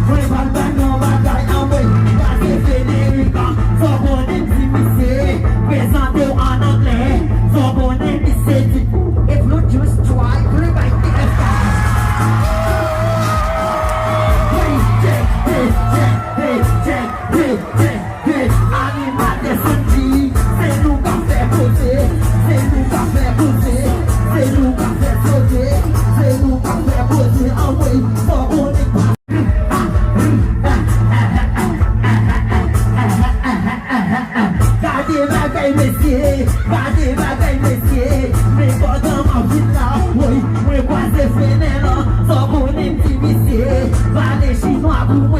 mwen pal ban nou bagay an mwen. Kase Federica, so konen ti mi se, prezante ou an angle, so konen mi se ti. If you just try, play by the effect. Animal descendi, c'est nous qui fait poser, c'est nous qui fait poser, c'est nous qui fait sauter, c'est nous qui fait poser en way, for on est pas. Gardez bagay messieurs, gardez bagay messieurs, mais pas dans ma vie là, oui, moi quoi c'est fenêtre, so on est petit messieurs, va les chinois pour moi,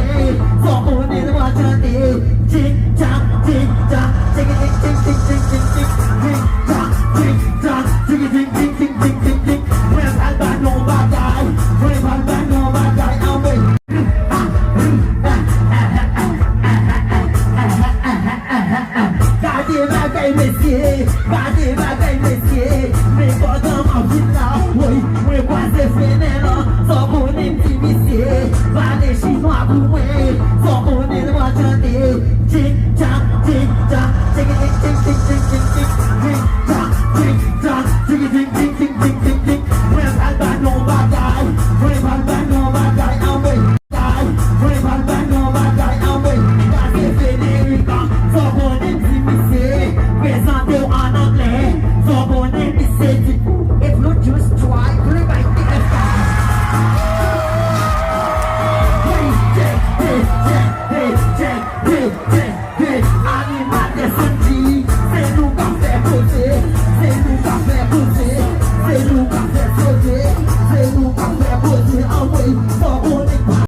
so on est droit chanter, tic tac, tic tac, tic tic tic tic tic tic tic, tic tac, tic tac, tic tic tic tic tic tic tic, moi pas ban non bagay, moi pas ban non bagay en moi. Gardez bagay messieurs, gardez bagay messieurs, mais pas dans ma vie là, oui, moi quoi c'est fenêtre, so on est petit messieurs, va les chinois pour moi.